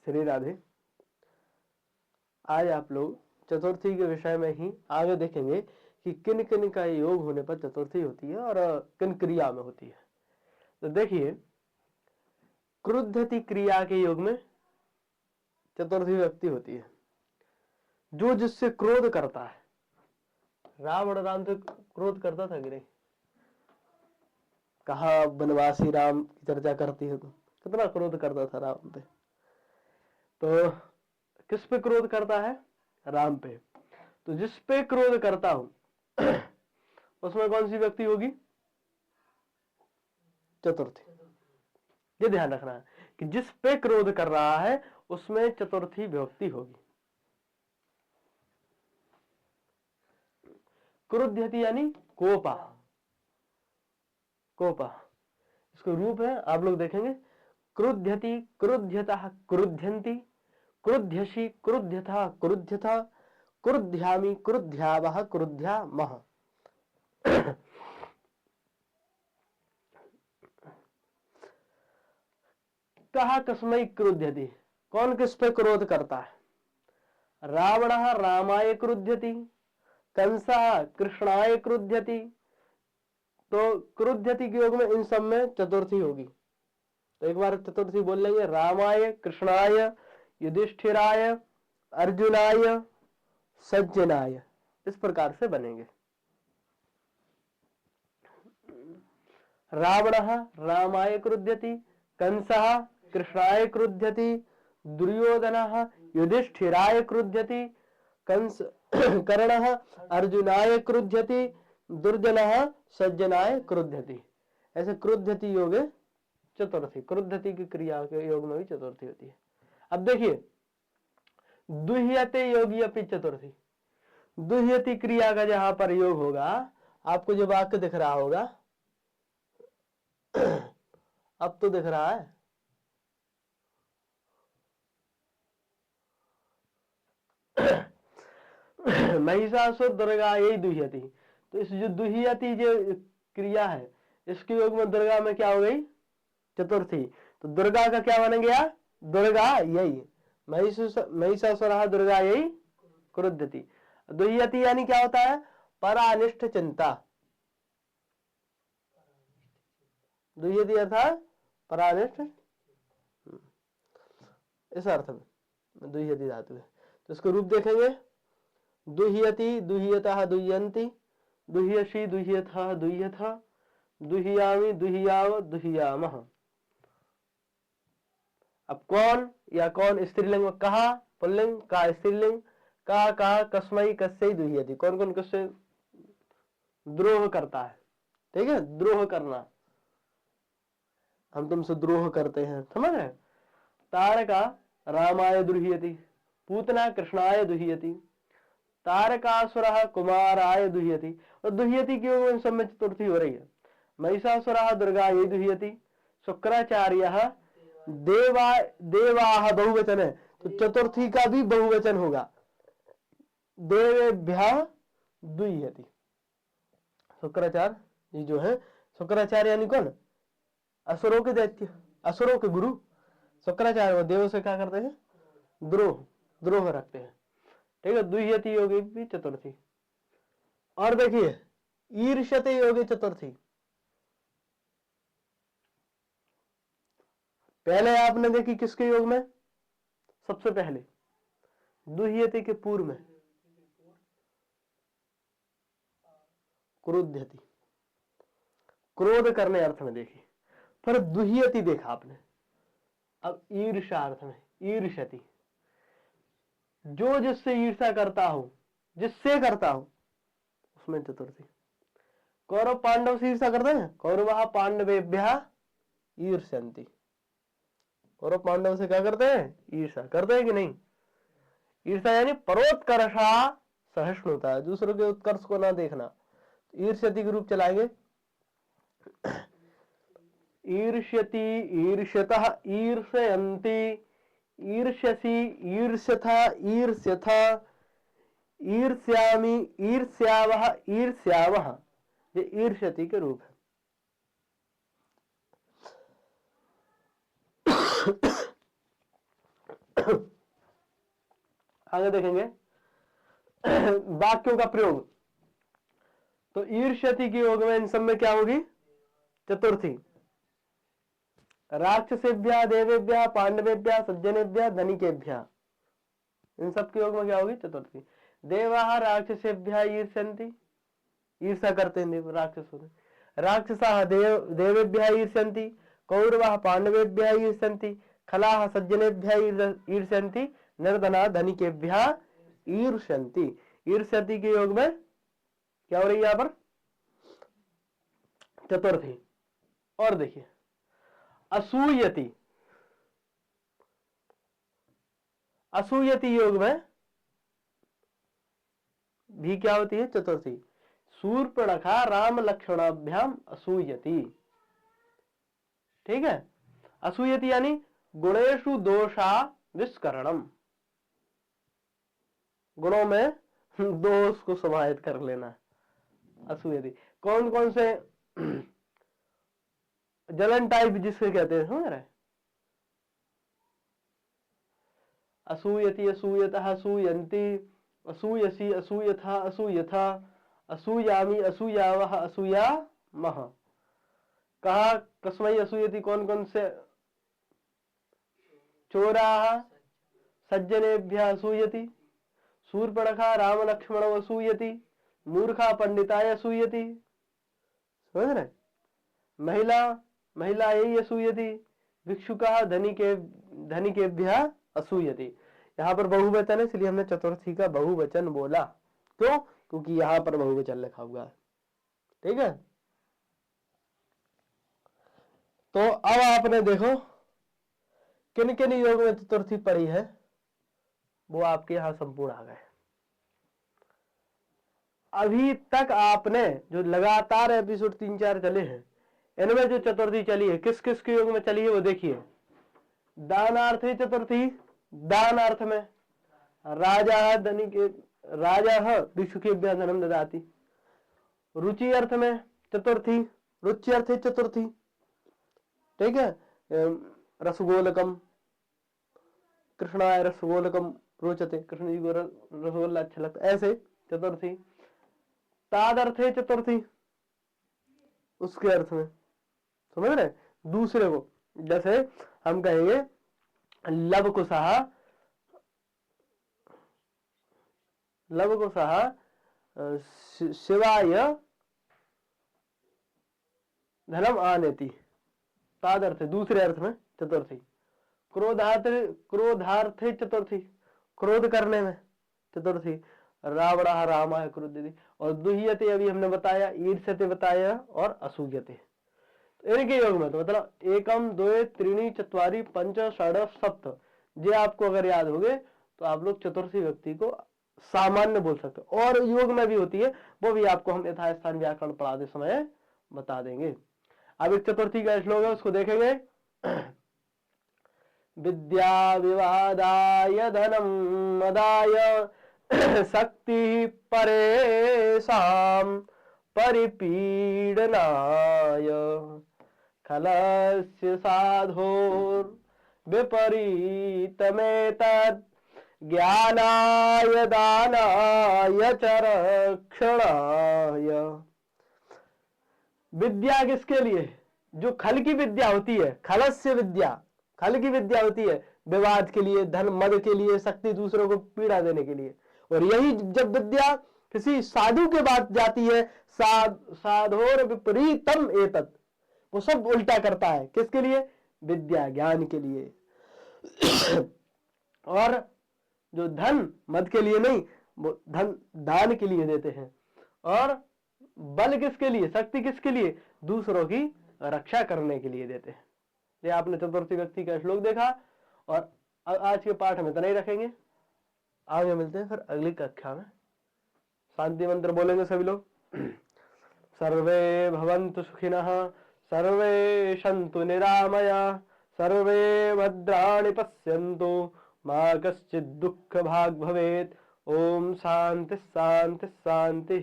श्री राधे। आज आप लोग चतुर्थी के विषय में ही आगे देखेंगे कि किन किन का योग होने पर चतुर्थी होती है और किन क्रिया में होती है। तो देखिए, क्रुद्धति क्रिया के योग में चतुर्थी व्यक्ति होती है, जो जिससे क्रोध करता है। रावण राम से क्रोध करता था कि नहीं? कहा वनवासी राम की चर्चा करती है तो कितना क्रोध करता था राम पे। तो किस पे क्रोध करता है? राम पे। तो जिस पे क्रोध करता हूं उसमें कौन सी व्यक्ति होगी? चतुर्थी। ये ध्यान रखना है कि जिस पे क्रोध कर रहा है उसमें चतुर्थी विभक्ति होगी। क्रुध्यति यानी कोपा। कोपा इसको रूप है, आप लोग देखेंगे। क्रुध्यति, क्रुध्यतः, क्रुध्यन्ति, क्रुध्यसि, क्रुध्यथा, क्रुध्यथा, क्रुध्यामि, क्रुध्यावः, क्रुध्यामः। कहा कस्मै क्रुध्यति, कौन किस पे क्रोध करता है? रावणः रामाय क्रुध्यति, कंसः कृष्णाय क्रुध्यति। तो क्रुध्यति के योग में इन सब में चतुर्थी होगी। तो एक बार चतुर्थी बोल लेंगे। रामाय, कृष्णाय, युधिष्ठिराय, अर्जुनाय, सज्जनाय, इस प्रकार से बनेंगे। रावणः रामाय क्रुध्यति, कंसः कृष्णाय क्रुध्यति, दुर्योधनः युधिष्ठिराय क्रुध्यति, कंस कर्णः अर्जुनाय क्रुध्यति, दुर्जनः सज्जनाय क्रुध्यति। ऐसे क्रुध्यति योग चतुर्थी। क्रुद्धति की क्रिया के योग में भी चतुर्थी होती है। अब देखिए, दुह्यते योगी अपि चतुर्थी। दुह्यति क्रिया का जहां पर योग होगा, आपको जो वाक्य दिख रहा होगा, अब तो दिख रहा है। महिषासुर दुर्गा यही दुह्यति। तो इस जो दुह्यति जो क्रिया है, इसके योग में दुर्गा में क्या हो गई? चतुर्थी। तो दुर्गा का क्या बन गया? दुर्गा यही। महिषासुर दुर्गा यही क्रुद्धति। दुह्यति यानी क्या होता है? परानिष्ठ चिंता। दुह्यति अर्थात परानिष्ठ, इस अर्थ में दुह्यति धातु है। तो इसको रूप देखेंगे। दुह्यति, दुह्यतः, दुह्यन्ति, दुह्यसि, दुह्यथः, दुह्यथा, दुह्यामि, दुह्याव, दुह्यामः। अब कौन या कौन स्त्रीलिंग में? कहा पुल्लिंग, का स्त्रीलिंग, का कस्मै कस्यै दुह्यति। कौन कौन किससे द्रोह करता है? ठीक है, द्रोह करना। हम तुमसे द्रोह करते हैं, समझ रहे? तारका रामाय दुह्यति, पूतना कृष्णाय दुह्यति, तारकासुरः कुमाराय दुह्यति। और दुह्यति की इन सब में चतुर्थी हो रही है। महिषासुरः दुर्गा ये दुह्यति, शुक्राचार्यः देवाः बहुवचन है, तो चतुर्थी का भी बहुवचन होगा। देवेभ्यः दुह्यति। शुक्राचार्य ये जो है, शुक्राचार्य यानी कौन? असुरों के दैत्य, असुरों के गुरु। शुक्राचार्य देवों से क्या करते हैं? द्रोह रखते हैं। ठीक है, दुह्यति योगी भी चतुर्थी। और देखिए, ईर्ष्यते योगी चतुर्थी। पहले आपने देखी किसके योग में? सबसे पहले दुह्यति के पूर्व में क्रोध्यति, क्रोध करने अर्थ में देखी। फिर दुह्यति देखा आपने। अब ईर्ष्या अर्थ में ईर्ष्यति, जो जिससे ईर्ष्या करता हो, जिससे करता हो, उसमें चतुर्थी। कौरव पांडव से ईर्ष्या करते हैं। कौरवः पांडवेभ्यः ईर्ष्यन्ति। कौरव पांडव से क्या करते हैं? ईर्ष्या करते हैं कि नहीं? ईर्ष्या यानी परोत्कर्षा सहिष्णुता, दूसरों के उत्कर्ष को ना देखना। ईर्ष्यति के रूप चलाएंगे। ईर्ष्यति, ईर्ष्यतः, ईर्ष्यन्ति, ईर्ष्यसि, ईर्ष्यथा, ईर्ष्यथा, ईर्ष्यामि, ईर्ष्यावः, ईर्ष्यावः, ये ईर्ष्यति के रूप है। आगे देखेंगे वाक्यों का प्रयोग। तो ईर्ष्यति के योग में इन सब में क्या होगी? चतुर्थी। राक्षसेभ्या देवेभ्या पांडवेभ्या सज्जनेभ्या धनिकेभ्या, इन सब के योग में क्या होगी? चतुर्थी। देवाः राक्षसेभ्या ईर्ष्यन्ति, ईर्षा करते हैं राक्षस होते। राक्षसाः देवेभ्या ईर्ष्यन्ति, कौरवाः पांडवेभ्या ईर्ष्यन्ति, खलाः सज्जनेभ्या ईर्ष्यन्ति, निर्धनाः धनिकेभ्या ईर्ष्यन्ति। ईर्ष्यति के योग में क्या हो रही है यहां पर? चतुर्थी। और देखिए असूयति, असूयति योग में भी क्या होती है? चतुर्थी। शूर्पणखा राम लक्ष्मणाभ्याम असूयति। ठीक है, असूयति यानी गुणेषु दोषा विस्करणम, गुणों में दोष को समाहित कर लेना। असूयति कौन कौन से जलन टाइप जिससे कहते हैं, समझ रहे? असूयति, असूयतः, असूयन्ति, असूयसी, असूयथा, असूयथा, असूयामी, असूयावः, असूयामः। कहा कस्मै असूयति, कौन कौन से? चोराः सज्जनेभ्यः असूयति, शूर्पणखा राम लक्ष्मणौ असूयति, मूर्खा पंडिताय असूयति। समझ रहे? महिला यही असूयति, भिक्षुकः धनिकेभ्यः असूयति। यहाँ पर बहुवचन है इसलिए हमने चतुर्थी का बहुवचन बोला। क्यों? क्योंकि यहाँ पर बहुवचन लिखा हुआ है। ठीक है, तो अब आपने देखो किन किन योग में चतुर्थी पढ़ी है, वो आपके यहां संपूर्ण आ गए। अभी तक आपने जो लगातार एपिसोड 3-4 चले हैं, इनमें जो चतुर्थी चली है किस किस के योग में चली है वो देखिए। दानार्थे चतुर्थी, दान अर्थ में राजा धनिके, राजा भिक्षुकेभ्यः धनम ददाति। रुचि अर्थ में चतुर्थी, रुचि अर्थ चतुर्थी। ठीक है, रसगोलकम, कृष्णाय रसगोलकम रोचते, कृष्ण जी को रसगोल्ला अच्छा लगता, ऐसे चतुर्थी। तादर्थे चतुर्थी, उसके अर्थ में, समझ रहे? दूसरे को, जैसे हम कहेंगे लवकुशः, लवकुशः शिवाय धनम आनेति, तादर्थे, दूसरे अर्थ में चतुर्थी। क्रोधार्थे चतुर्थी, क्रोध करने में चतुर्थी। रावणः रामाय क्रोधयति। और दुह्यते अभी हमने बताया, ईर्ष्यते बताया, और असूयते। इनके योग में तो मतलब एकम द्वे त्रीणि चत्वारि पंच षड सप्त, ये आपको अगर याद हो गए तो आप लोग चतुर्थी व्यक्ति को सामान्य बोल सकते हो। और योग में भी होती है, वो भी आपको हम यथास्थान व्याकरण पढ़ाते समय बता देंगे। अब एक चतुर्थी का श्लोक है, उसको देखेंगे। विद्या विवादाय धनम मदाय शक्ति परेशां परिपीडनाय खलस्य साधोर विपरीतमेतद् ज्ञानाय दानाय च रक्षणाय। विद्या किसके लिए? जो खल की विद्या होती है, खलस्य विद्या, खल की विद्या होती है विवाद के लिए, धन मद के लिए, शक्ति दूसरों को पीड़ा देने के लिए। और यही जब विद्या किसी साधु के बात जाती है, साधोर विपरीतम एतत्, वो सब उल्टा करता है। किसके लिए? विद्या ज्ञान के लिए। और जो धन मद के लिए नहीं, वो धन दान के लिए देते हैं। और बल किसके लिए, शक्ति किसके लिए? दूसरों की रक्षा करने के लिए देते हैं। ये आपने चतुर्थी व्यक्ति का श्लोक देखा। और आज के पाठ में तो नहीं रखेंगे, आगे मिलते हैं फिर अगली कक्षा में। शांति मंत्र बोलेंगे सभी लोग। सर्वे भवन्तु सुखिनः, सर्वे सन्तु निरामया, सर्वे भद्राणि पश्यन्तु, मा कश्चित् दुःख भाग् भवेत्। ओम शांति शांति शांति।